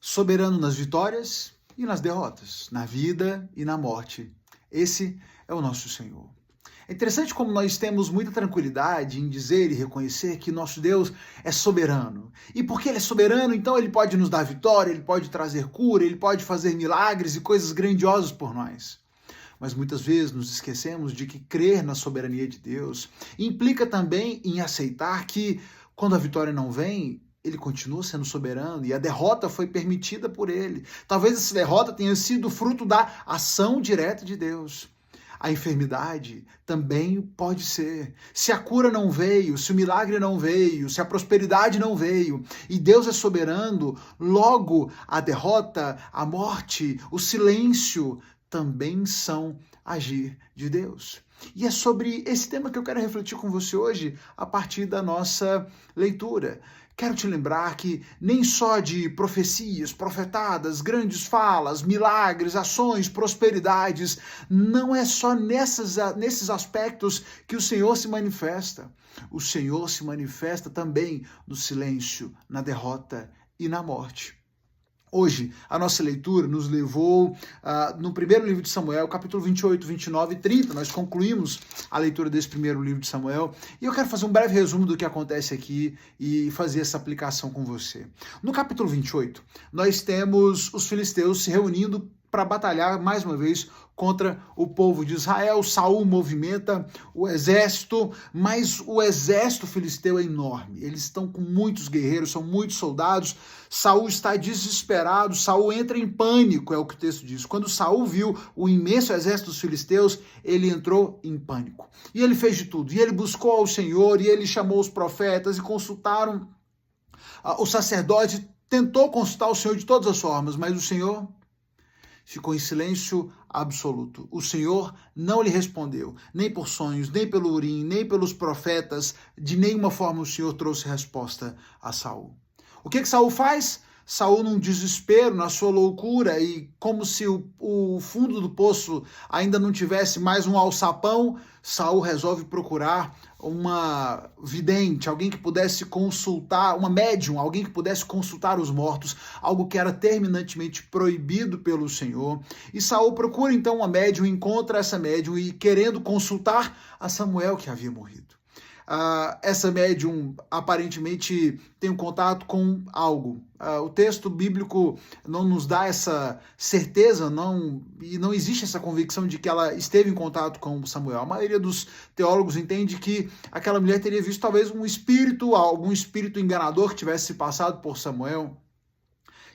soberano nas vitórias e nas derrotas, na vida e na morte. Esse é o nosso Senhor. É interessante como nós temos muita tranquilidade em dizer e reconhecer que nosso Deus é soberano. E porque Ele é soberano, então Ele pode nos dar vitória, Ele pode trazer cura, Ele pode fazer milagres e coisas grandiosas por nós. Mas muitas vezes nos esquecemos de que crer na soberania de Deus implica também em aceitar que quando a vitória não vem, Ele continua sendo soberano e a derrota foi permitida por Ele. Talvez essa derrota tenha sido fruto da ação direta de Deus. A enfermidade também pode ser. Se a cura não veio, se o milagre não veio, se a prosperidade não veio, e Deus é soberano, logo a derrota, a morte, o silêncio também são agir de Deus. E é sobre esse tema que eu quero refletir com você hoje a partir da nossa leitura. Quero te lembrar que nem só de profecias, profetadas, grandes falas, milagres, ações, prosperidades, não é só nesses aspectos que o Senhor se manifesta. O Senhor se manifesta também no silêncio, na derrota e na morte. Hoje, a nossa leitura nos levou no primeiro livro de Samuel, capítulo 28, 29 e 30. Nós concluímos a leitura desse primeiro livro de Samuel e eu quero fazer um breve resumo do que acontece aqui e fazer essa aplicação com você. No capítulo 28, nós temos os filisteus se reunindo para batalhar mais uma vez contra o povo de Israel. Saul movimenta o exército, mas o exército filisteu é enorme. Eles estão com muitos guerreiros, são muitos soldados. Saul está desesperado, Saul entra em pânico, é o que o texto diz. Quando Saul viu o imenso exército dos filisteus, ele entrou em pânico. E ele fez de tudo, e ele buscou ao Senhor, e ele chamou os profetas e consultaram o sacerdote, tentou consultar o Senhor de todas as formas, mas o Senhor ficou em silêncio absoluto. O Senhor não lhe respondeu, nem por sonhos, nem pelo Urim, nem pelos profetas. De nenhuma forma o Senhor trouxe resposta a Saul. O que Saul faz? Saul, num desespero, na sua loucura, e como se o fundo do poço ainda não tivesse mais um alçapão, Saul resolve procurar uma vidente, alguém que pudesse consultar, uma médium, alguém que pudesse consultar os mortos, algo que era terminantemente proibido pelo Senhor. E Saul procura então uma médium, encontra essa médium e querendo consultar a Samuel que havia morrido. Essa médium aparentemente tem um contato com algo. O texto bíblico não nos dá essa certeza, e não existe essa convicção de que ela esteve em contato com Samuel. A maioria dos teólogos entende que aquela mulher teria visto talvez um espírito, algum espírito enganador que tivesse passado por Samuel.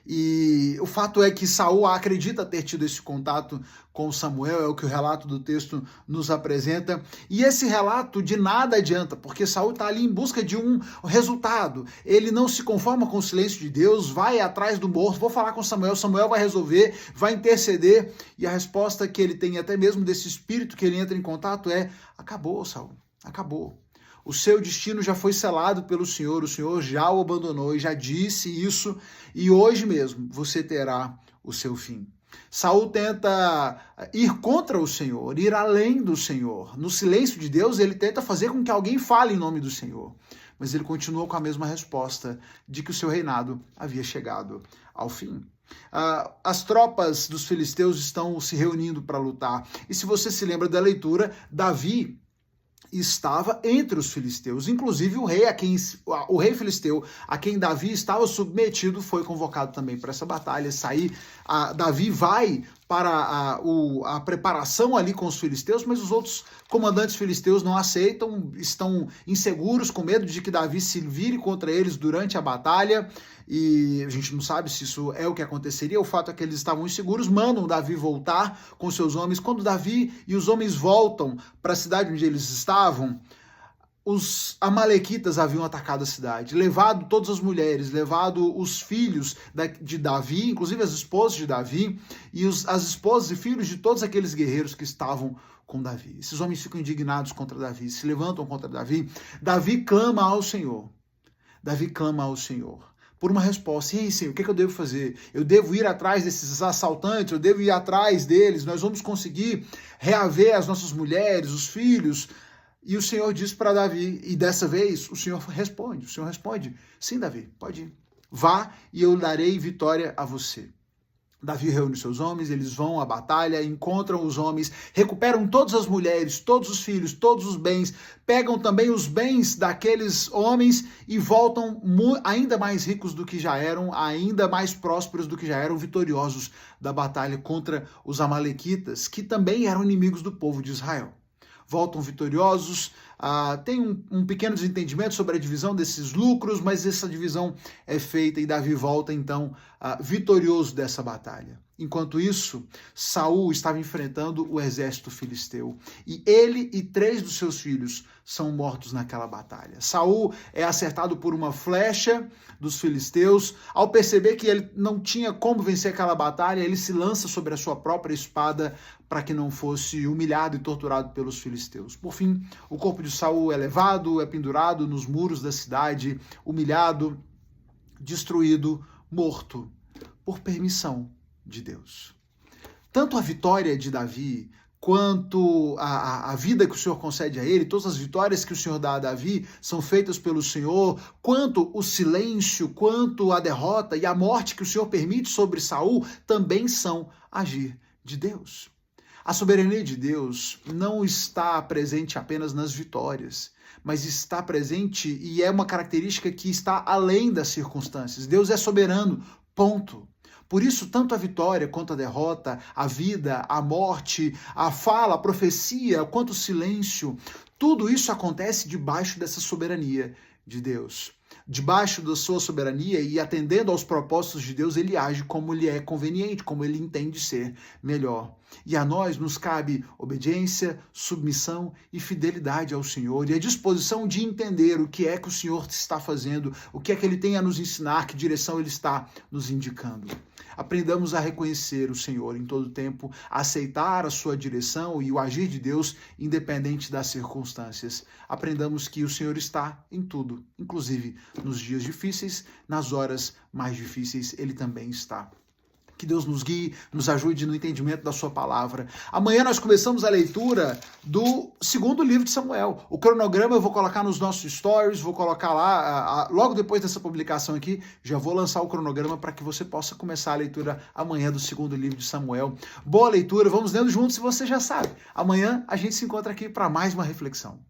E o fato é que Saul acredita ter tido esse contato com Samuel, é o que o relato do texto nos apresenta. E esse relato de nada adianta, porque Saul está ali em busca de um resultado. Ele não se conforma com o silêncio de Deus, vai atrás do morto, vou falar com Samuel, Samuel vai resolver, vai interceder. E a resposta que ele tem, até mesmo desse espírito que ele entra em contato, é: acabou, Saul, acabou. O seu destino já foi selado pelo Senhor, o Senhor já o abandonou e já disse isso, e hoje mesmo você terá o seu fim. Saul tenta ir contra o Senhor, ir além do Senhor. No silêncio de Deus, ele tenta fazer com que alguém fale em nome do Senhor. Mas ele continua com a mesma resposta de que o seu reinado havia chegado ao fim. As tropas dos filisteus estão se reunindo para lutar. E se você se lembra da leitura, Davi estava entre os filisteus. Inclusive o rei filisteu a quem Davi estava submetido foi convocado também para essa batalha. Davi vai para a preparação ali com os filisteus, mas os outros comandantes filisteus não aceitam, estão inseguros, com medo de que Davi se vire contra eles durante a batalha, e a gente não sabe se isso é o que aconteceria. O fato é que eles estavam inseguros, mandam Davi voltar com seus homens. Quando Davi e os homens voltam para a cidade onde eles estavam, os amalequitas haviam atacado a cidade, levado todas as mulheres, levado os filhos de Davi, inclusive as esposas de Davi, e as esposas e filhos de todos aqueles guerreiros que estavam com Davi. Esses homens ficam indignados contra Davi, se levantam contra Davi. Davi clama ao Senhor. Davi clama ao Senhor por uma resposta. E aí, Senhor, o que eu devo fazer? Eu devo ir atrás desses assaltantes? Eu devo ir atrás deles? Nós vamos conseguir reaver as nossas mulheres, os filhos? E o Senhor diz para Davi, e dessa vez o Senhor responde, sim, Davi, pode ir, Vá e eu darei vitória a você. Davi reúne seus homens, eles vão à batalha, encontram os homens, recuperam todas as mulheres, todos os filhos, todos os bens, pegam também os bens daqueles homens e voltam ainda mais ricos do que já eram, ainda mais prósperos do que já eram, vitoriosos da batalha contra os amalequitas, que também eram inimigos do povo de Israel. Voltam vitoriosos, tem um pequeno desentendimento sobre a divisão desses lucros, mas essa divisão é feita e Davi volta então vitorioso dessa batalha. Enquanto isso, Saul estava enfrentando o exército filisteu e ele e 3 dos seus filhos são mortos naquela batalha. Saul é acertado por uma flecha dos filisteus. Ao perceber que ele não tinha como vencer aquela batalha, ele se lança sobre a sua própria espada para que não fosse humilhado e torturado pelos filisteus. Por fim, o corpo de Saul é levado, é pendurado nos muros da cidade, humilhado, destruído, morto, por permissão de Deus. Tanto a vitória de Davi quanto a vida que o Senhor concede a ele, todas as vitórias que o Senhor dá a Davi são feitas pelo Senhor, quanto o silêncio, quanto a derrota e a morte que o Senhor permite sobre Saul também são agir de Deus. A soberania de Deus não está presente apenas nas vitórias, mas está presente e é uma característica que está além das circunstâncias. Deus é soberano, ponto. Por isso, tanto a vitória quanto a derrota, a vida, a morte, a fala, a profecia, quanto o silêncio, tudo isso acontece debaixo dessa soberania de Deus. Debaixo da sua soberania e atendendo aos propósitos de Deus, ele age como lhe é conveniente, como ele entende ser melhor. E a nós nos cabe obediência, submissão e fidelidade ao Senhor e a disposição de entender o que é que o Senhor está fazendo, o que é que ele tem a nos ensinar, que direção ele está nos indicando. Aprendamos a reconhecer o Senhor em todo tempo, a aceitar a sua direção e o agir de Deus independente das circunstâncias. Aprendamos que o Senhor está em tudo, inclusive nos dias difíceis, nas horas mais difíceis, ele também está. Que Deus nos guie, nos ajude no entendimento da sua palavra. Amanhã nós começamos a leitura do 2º livro de Samuel. O cronograma eu vou colocar nos nossos stories, vou colocar lá, logo depois dessa publicação aqui, já vou lançar o cronograma para que você possa começar a leitura amanhã do 2º livro de Samuel. Boa leitura, vamos lendo juntos e você já sabe. Amanhã a gente se encontra aqui para mais uma reflexão.